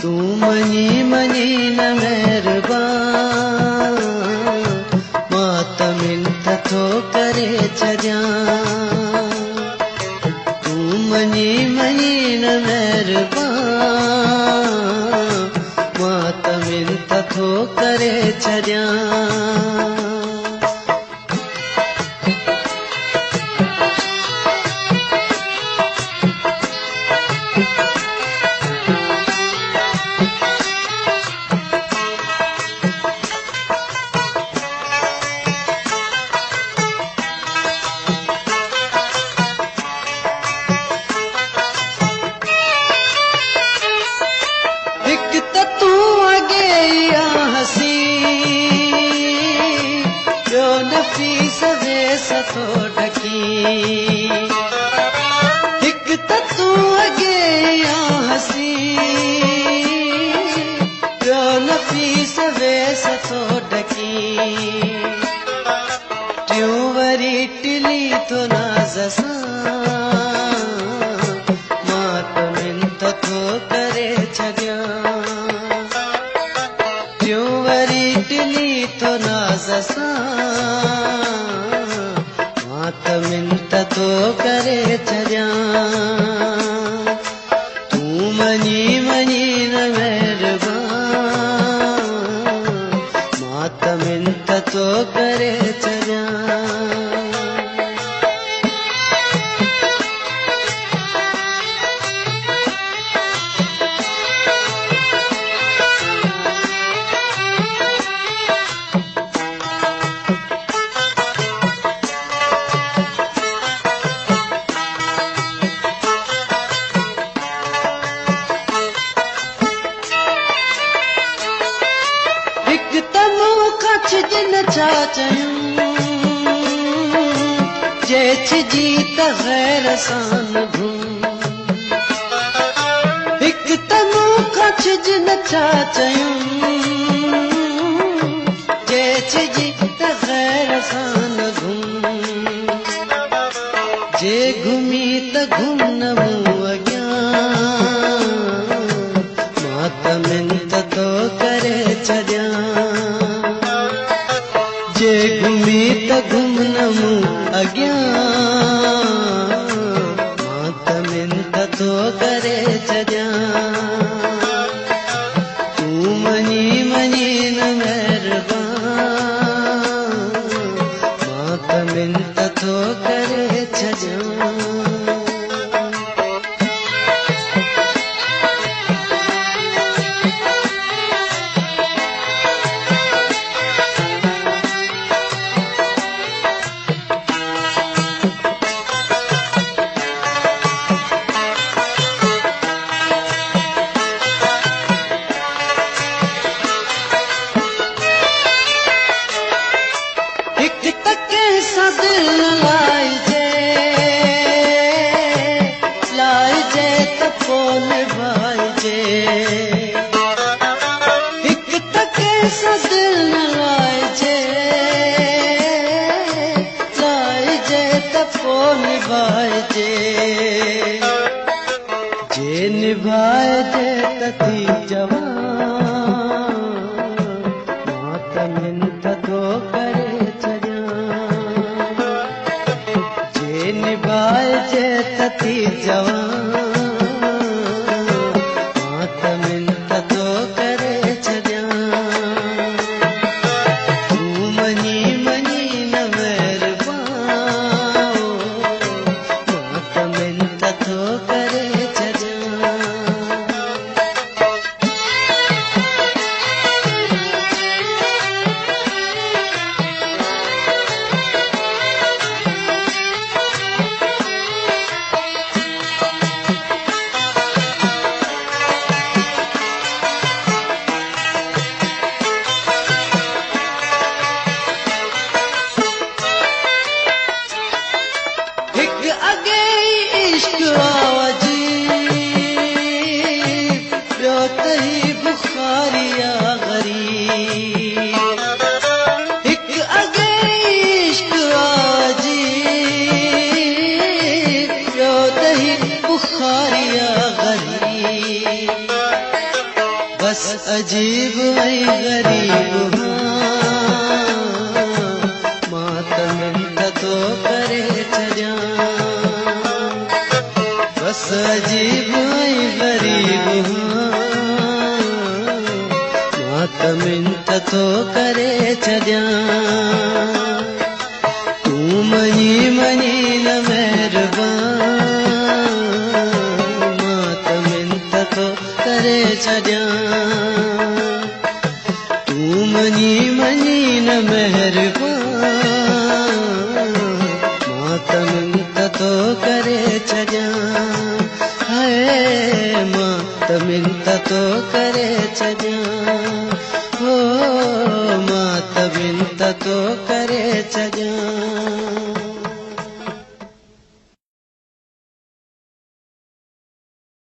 तू money money न मेहरबान मातमिन थो करे छॾिया तू मनी मनी न मेहरबान मातमिन थो करे छॾिया सतो ढकी हिक तू अगे या हसी ॿियो नफ़ीस वे सतो ढकी टियों वरी टिली तो नाज़ सां मातमिन थो करे छॾिया टियों वरी टिली तो नाज़ सां मातमिन थो करे छॾिया तू मनी मनी न मेहरबान मातमिन थो करे छॾिया छा चयूं जेछ जी त ग़ैर सां न घुम हिक त मूं खां छिज न छा चयूं जेछ जी त ग़ैर सां न घुम जे घुमी त घुम न मूं अॻियां मातमिन थो करे छॾिया जे घुमी त घुम न मूं अॻियां मातमिन थो करे छॾिया तू मनी मनी न मेहरबान मातमिन थो करे छॾिया जे निभाइजे त थी जवान मातमिन थो करे छॾिया जे निभाइजे त थी जवान मातमिन थो करे छॾिया तू मनी मनी न मेहरबान मातमिन थो करे छॾिया बस अजीब ऐं ग़रीब मां त मिंत थो करे छॾियां बस अजीब ऐं ग़रीब मां त मिंत थो करे छॾियां तूं मञी मञी न महिरबान मां त मिंत थो करे छॾियां तूं मञी मञी न महिरबान मां त मिंत थो करे छॾियां हाय मां त मिंत थो करे छॾियां हो मां त मिंत थो करे छॾियां